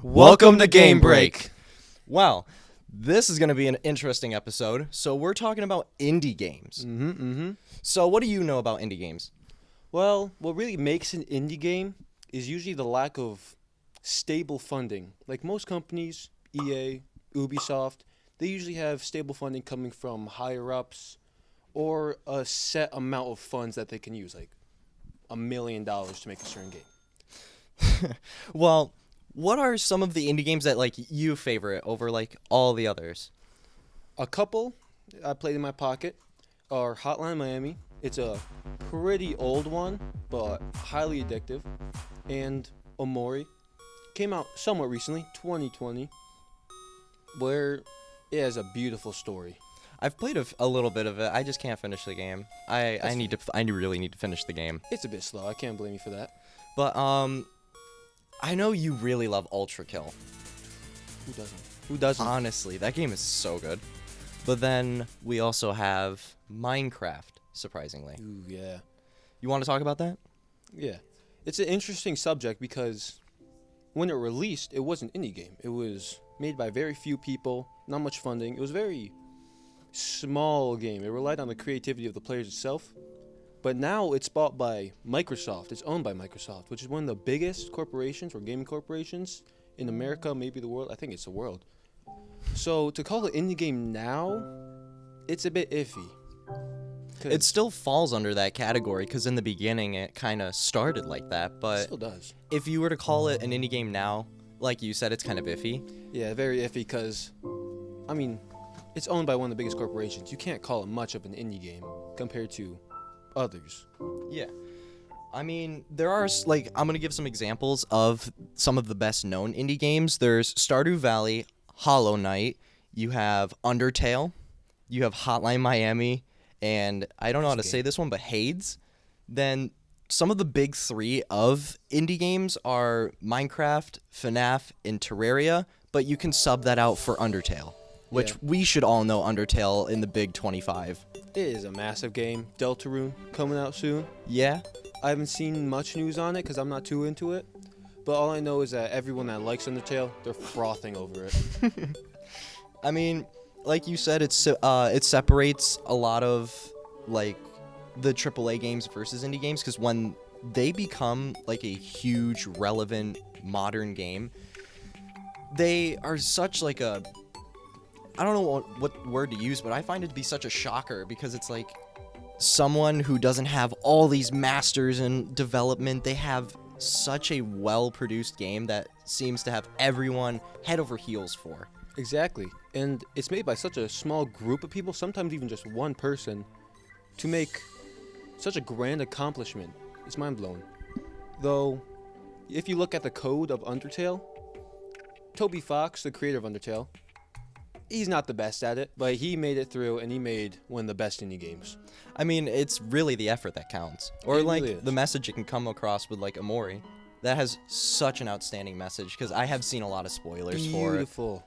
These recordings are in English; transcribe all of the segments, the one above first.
Welcome to Gamebreak. Wow, this is going to be an interesting episode. So we're talking about indie games. So what do you know about indie games? Well, what really makes an indie game is usually the lack of stable funding. Like most companies, EA, Ubisoft, they usually have stable funding coming from higher ups or a set amount of funds that they can use, like $1 million to make a certain game. Well, what are some of the indie games that you favorite over all the others? A couple I played in my pocket are Hotline Miami. It's a pretty old one, but highly addictive. And Omori came out somewhat recently, 2020, where it has a beautiful story. I've played a little bit of it. I just can't finish the game. I really need to finish the game. It's a bit slow. I can't blame you for that. But I know you really love Ultra Kill. Who doesn't? Who doesn't? Honestly, that game is so good. But then we also have Minecraft, surprisingly. Ooh, yeah. You want to talk about that? Yeah. It's an interesting subject because when it released, it was an indie game. It was made by very few people, not much funding. It was a very small game. It relied on the creativity of the players itself. But now it's bought by Microsoft. It's owned by Microsoft, which is one of the biggest corporations or gaming corporations in America, maybe the world. I think it's the world. So to call it indie game now, it's a bit iffy. It still falls under that category because in the beginning it kind of started like that. It But still does. if you were to call it an indie game now, like you said, it's kind of iffy. Yeah, very iffy because, I mean, it's owned by one of the biggest corporations. You can't call it much of an indie game compared to others. Yeah. I mean, there are, I'm going to give some examples of some of the best known indie games. There's Stardew Valley, Hollow Knight, you have Undertale, you have Hotline Miami, and I don't know how to say this one, but Hades. Then some of the big three of indie games are Minecraft, FNAF, and Terraria, but you can sub that out for Undertale, which we should all know Undertale in the big 25. It is a massive game. Deltarune coming out soon. Yeah? I haven't seen much news on it because I'm not too into it. But all I know is that everyone that likes Undertale, they're frothing over it. I mean, like you said, it separates a lot of the AAA games versus indie games because when they become a huge, relevant, modern game, they are such I don't know what word to use, but I find it to be such a shocker because it's someone who doesn't have all these masters in development. They have such a well-produced game that seems to have everyone head over heels for. Exactly. And it's made by such a small group of people, sometimes even just one person, to make such a grand accomplishment. It's mind-blowing. Though, if you look at the code of Undertale, Toby Fox, the creator of Undertale, he's not the best at it, but he made it through, and he made one of the best indie games. I mean, it's really the effort that counts. Or It really is. The message it can come across with Omori. That has such an outstanding message because I have seen a lot of spoilers for it. Beautiful.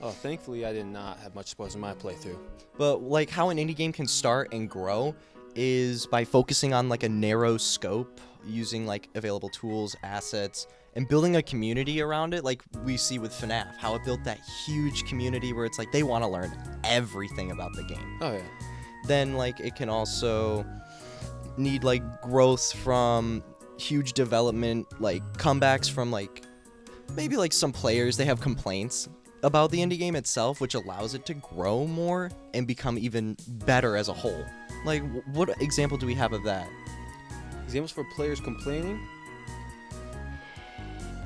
Oh, thankfully I did not have much spoilers in my playthrough. But how an indie game can start and grow is by focusing on a narrow scope, using available tools, assets, and building a community around it, like we see with FNAF, how it built that huge community where it's they want to learn everything about the game. Oh, yeah. Then, it can also need, growth from huge development, comebacks from, maybe, some players, they have complaints about the indie game itself, which allows it to grow more and become even better as a whole. What example do we have of that? Examples for players complaining?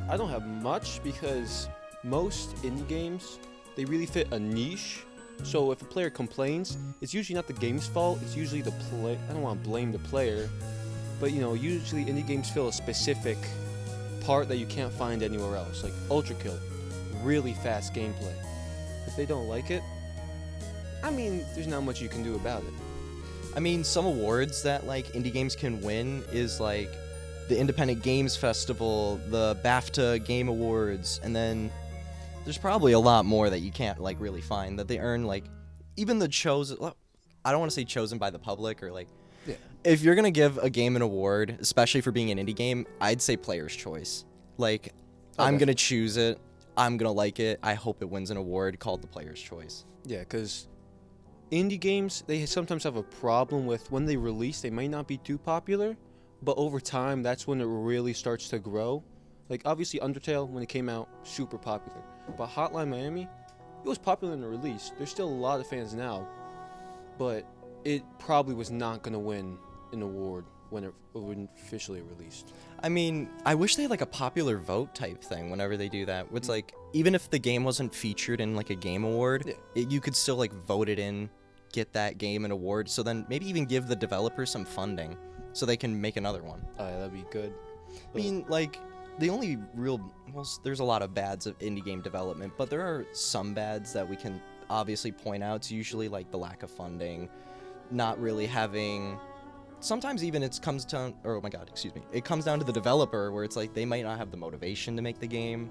I don't have much because most indie games, they really fit a niche. So if a player complains, it's usually not the game's fault, it's usually the play. I don't want to blame the player, but usually indie games fill a specific part that you can't find anywhere else, like Ultra Kill, really fast gameplay. If they don't like it, I mean, there's not much you can do about it. I mean, some awards that indie games can win is the Independent Games Festival, the BAFTA Game Awards, and then there's probably a lot more that you can't really find that they earn even the chosen. I don't want to say chosen by the public or Yeah. If you're gonna give a game an award, especially for being an indie game, I'd say Player's Choice. I'm going to choose it. I'm going to like it. I hope it wins an award called the Player's Choice. Yeah, because indie games, they sometimes have a problem with when they release, they might not be too popular, but over time, that's when it really starts to grow. Like, obviously, Undertale, when it came out, super popular. But Hotline Miami, it was popular in the release. There's still a lot of fans now, but it probably was not going to win an award when it officially released. I mean, I wish they had like a popular vote type thing whenever they do that. It's like, even if the game wasn't featured in like a game award, you could still like vote it in, get that game an award, so then maybe even give the developer some funding so they can make another one. That'd be good. I mean, like, the only real, well, there's a lot of bads of indie game development, but there are some bads that we can obviously point out. It's usually like the lack of funding, not really having, sometimes even it comes down, or oh my god, excuse me, it comes down to the developer where it's like they might not have the motivation to make the game,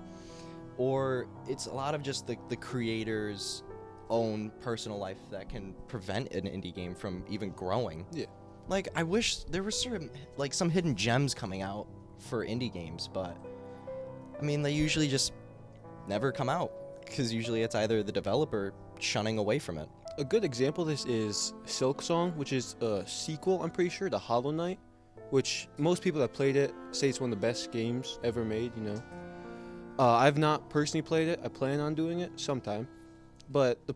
or it's a lot of just the creator's own personal life that can prevent an indie game from even growing. Yeah. Like, I wish there was sort of like some hidden gems coming out for indie games, but I mean, they usually just never come out because usually it's either the developer shunning away from it. A good example of this is Silksong, which is a sequel, I'm pretty sure, to Hollow Knight, which most people that played it say it's one of the best games ever made, you know. I've not personally played it. I plan on doing it sometime, but the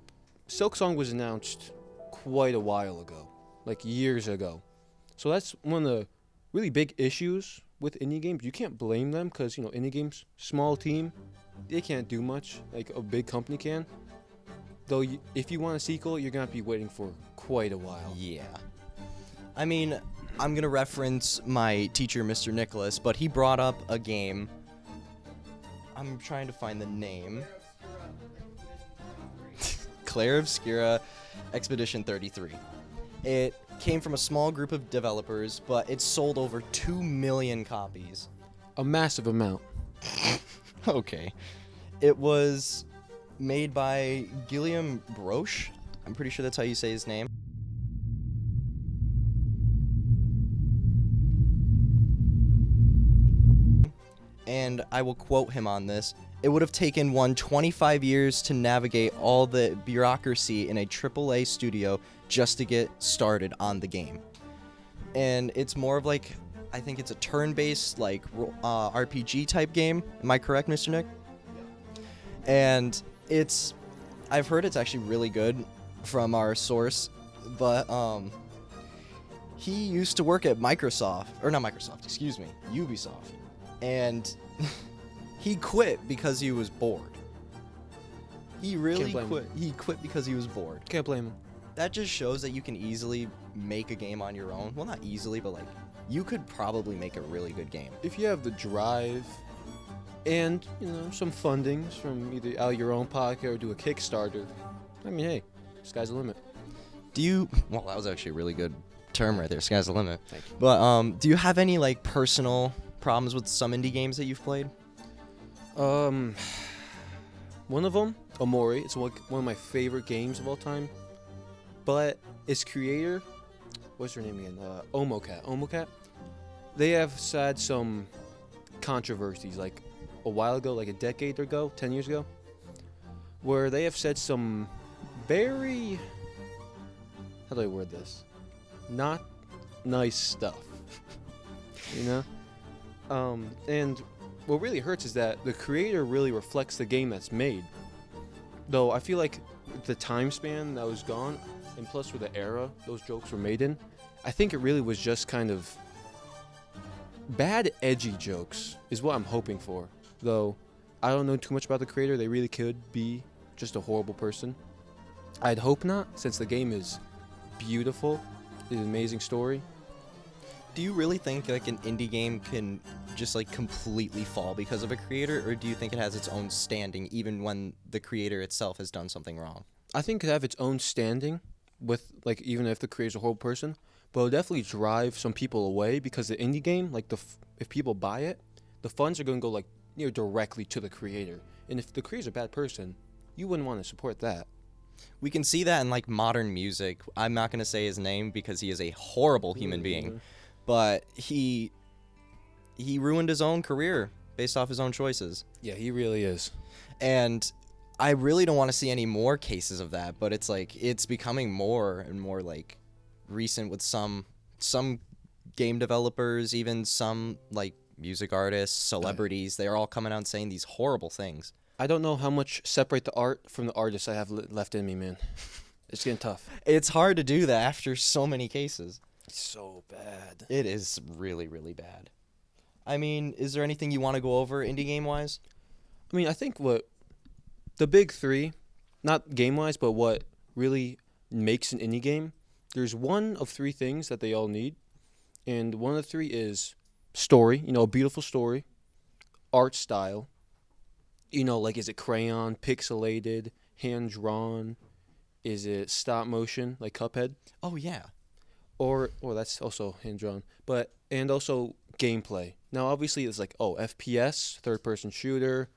Silksong was announced quite a while ago, like years ago. So that's one of the really big issues with indie games. You can't blame them because, you know, indie games, small team, they can't do much like a big company can. Though if you want a sequel, you're going to be waiting for quite a while. Yeah. I mean, I'm going to reference my teacher, Mr. Nicholas, but he brought up a game. I'm trying to find the name. Claire Obscura Expedition 33. It came from a small group of developers, but it sold over 2 million copies. A massive amount. Okay. It was made by Guillaume Broche. I'm pretty sure that's how you say his name. And I will quote him on this. It would have taken one 25 years to navigate all the bureaucracy in a AAA studio just to get started on the game. And it's more of like, I think it's a turn-based like RPG type game. Am I correct, Mr. Nick? And I've heard it's actually really good from our source, but he used to work at Ubisoft, and he quit because he was bored. He really quit. He quit because he was bored. Can't blame him. That just shows that you can easily make a game on your own. Well, not easily, but like, you could probably make a really good game. If you have the drive and, you know, some fundings from either out of your own pocket or do a Kickstarter, I mean, hey, sky's the limit. Well, that was actually a really good term right there, sky's the limit. Thank you. But do you have any like personal problems with some indie games that you've played? One of them, Amori. It's one of my favorite games of all time. But its creator, what's her name again? Omocat. They have had some controversies, like a while ago, like a decade ago, 10 years ago, where they have said some very, how do I word this? Not nice stuff. You know? And what really hurts is that the creator really reflects the game that's made. Though I feel like the time span that was gone, and plus with the era those jokes were made in, I think it really was just kind of bad, edgy jokes is what I'm hoping for. Though I don't know too much about the creator. They really could be just a horrible person. I'd hope not, since the game is beautiful. It's an amazing story. Do you really think like an indie game can just like completely fall because of a creator, or do you think it has its own standing even when the creator itself has done something wrong? I think it could have its own standing with, like, even if the creator's a horrible person, but it'll definitely drive some people away because the indie game, like, if people buy it, the funds are going to go, like, directly to the creator. And if the creator's a bad person, you wouldn't want to support that. We can see that in like modern music. I'm not going to say his name because he is a horrible human being, but he ruined his own career based off his own choices. Yeah, he really is. And I really don't want to see any more cases of that, but it's like it's becoming more and more like recent with some game developers, even some like music artists, celebrities. They're all coming out and saying these horrible things. I don't know how much separate the art from the artist I have left in me, man. It's getting tough. It's hard to do that after so many cases. It's so bad. It is really, really bad. I mean, is there anything you want to go over indie game wise? I mean, I think what the big three, not game wise, but what really makes an indie game, there's one of three things that they all need. And one of the three is story, a beautiful story, art style. Like, is it crayon, pixelated, hand drawn? Is it stop motion, like Cuphead? Oh, yeah. Or that's also hand drawn. And also gameplay. Now, obviously, it's like, FPS, third person shooter,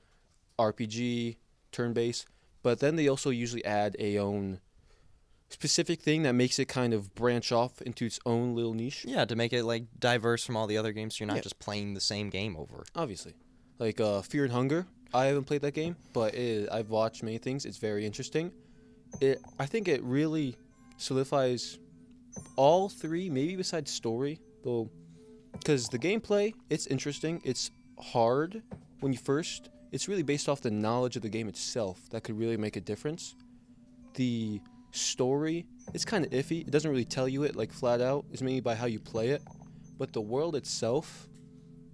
RPG, turn based. But then they also usually add a own specific thing that makes it kind of branch off into its own little niche. Yeah, to make it like diverse from all the other games, so you're not just playing the same game over. Obviously. Like Fear and Hunger. I haven't played that game, but I've watched many things. It's very interesting. I think it really solidifies all three, maybe besides story, though, because the gameplay, it's interesting. It's hard when you first. It's really based off the knowledge of the game itself that could really make a difference. The story, it's kind of iffy. It doesn't really tell you it like flat out. It's mainly by how you play it. But the world itself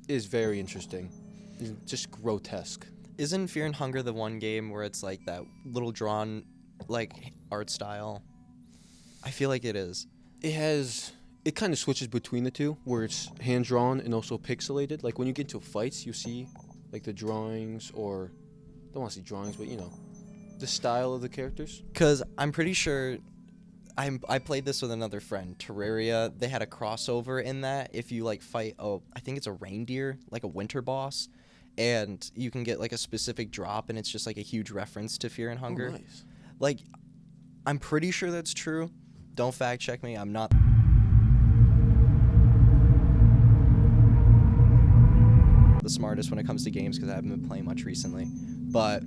is very interesting. It's just grotesque. Isn't Fear and Hunger the one game where it's like that little drawn like art style? I feel like it is. It kind of switches between the two, where it's hand drawn and also pixelated. Like when you get into fights, you see like the drawings, or don't want to see drawings, but the style of the characters. Because I'm pretty sure I played this with another friend, Terraria. They had a crossover in that if you like fight, I think it's a reindeer, like a winter boss, and you can get like a specific drop, and it's just like a huge reference to Fear and Hunger. Oh, nice. Like, I'm pretty sure that's true. Don't fact check me. I'm not. The smartest when it comes to games because I haven't been playing much recently, but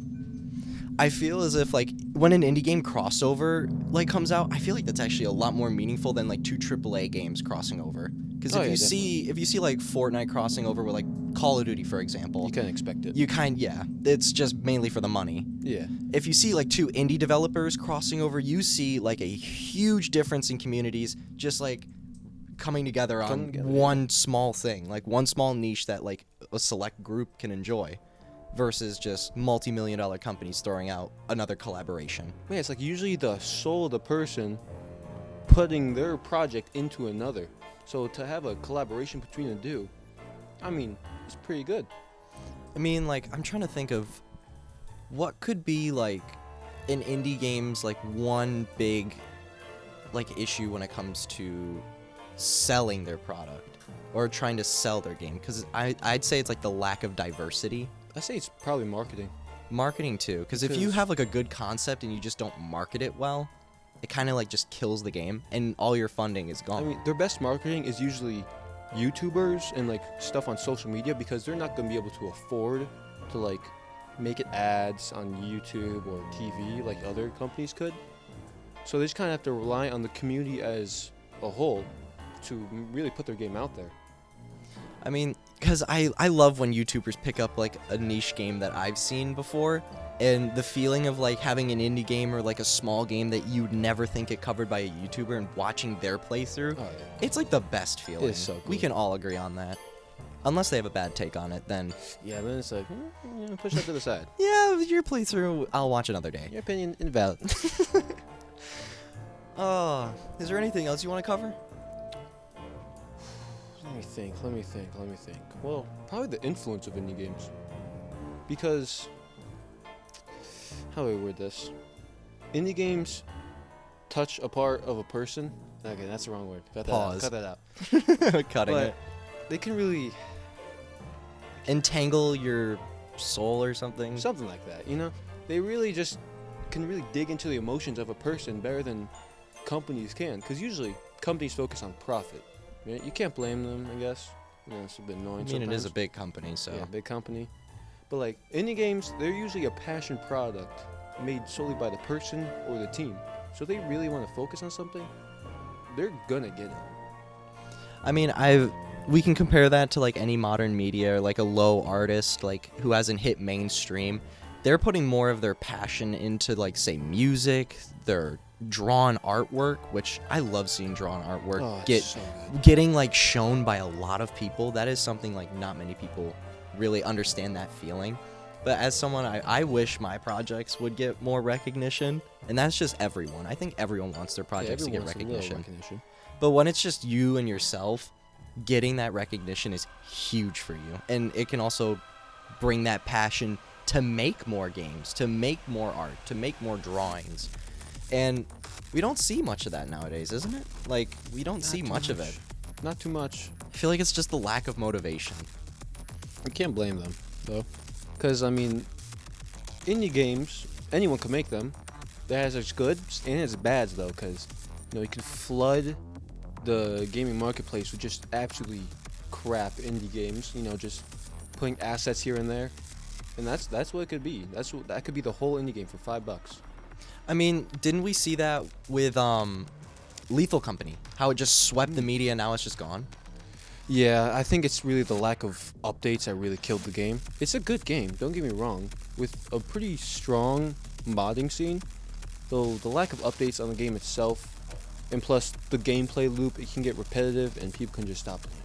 I feel as if like when an indie game crossover like comes out, I feel like that's actually a lot more meaningful than like two AAA games crossing over. Because if you see like Fortnite crossing over with like Call of Duty, for example, You can't expect it. it's just mainly for the money. Yeah. If you see like two indie developers crossing over, you see like a huge difference in communities just like coming together on one small thing, like one small niche that like a select group can enjoy, versus just multi-million-dollar companies throwing out another collaboration. Man, it's like usually the soul of the person putting their project into another. So to have a collaboration between the two, I mean, it's pretty good. I mean, like, I'm trying to think of what could be like in indie games like one big like issue when it comes to selling their product or trying to sell their game, because I'd say it's like the lack of diversity. I say it's probably marketing. Marketing too, because if you have like a good concept and you just don't market it well, it kind of like just kills the game and all your funding is gone. I mean, their best marketing is usually YouTubers and like stuff on social media, because they're not going to be able to afford to like make it ads on YouTube or TV like other companies could. So they just kind of have to rely on the community as a whole to really put their game out there. I mean, because I love when YouTubers pick up like a niche game that I've seen before, and the feeling of like having an indie game or like a small game that you'd never think it covered by a YouTuber and watching their playthrough, it's like the best feeling. It's so cool. We can all agree on that. Unless they have a bad take on it, then Yeah, then it's like, push that to the side. yeah, your playthrough, I'll watch another day. Your opinion invalid. Is there anything else you want to cover? Let me think. Well, probably the influence of indie games. Because, how do I word this? Indie games touch a part of a person. Okay, that's the wrong word. Pause. Cut that out. Cutting But it. they can really, Entangle your soul or something. something like that, They really just can really dig into the emotions of a person better than companies can. Because usually, companies focus on profit. Right? You can't blame them, I guess. It's a bit I annoying. mean, it is a sometimes. big company, so Yeah, big company. But like indie games, they're usually a passion product made solely by the person or the team. So they really want to focus on something, they're gonna get it. I mean, we can compare that to like any modern media, or like a low artist like who hasn't hit mainstream. They're putting more of their passion into like say music, their drawn artwork, which I love seeing drawn artwork Oh, it's so good. getting like shown by a lot of people. That is something like not many people really understand that feeling. But as someone, I wish my projects would get more recognition, and that's just everyone. I think everyone wants their projects to get Everyone wants a little recognition. But when it's just you and yourself, getting that recognition is huge for you. And it can also bring that passion to make more games, to make more art, to make more drawings. And we don't see much of that nowadays, isn't it? Like, we don't see much of it. Not too much. I feel like it's just the lack of motivation. You can't blame them, though. Because, I mean, indie games, anyone can make them. That has its goods and its bads, though, because, you can flood the gaming marketplace with just absolutely crap indie games, just putting assets here and there. And that's what it could be. That could be the whole indie game for $5. I mean, didn't we see that with Lethal Company? How it just swept the media and now it's just gone? Yeah, I think it's really the lack of updates that really killed the game. It's a good game, don't get me wrong, with a pretty strong modding scene. Though the lack of updates on the game itself, and plus the gameplay loop, it can get repetitive and people can just stop playing.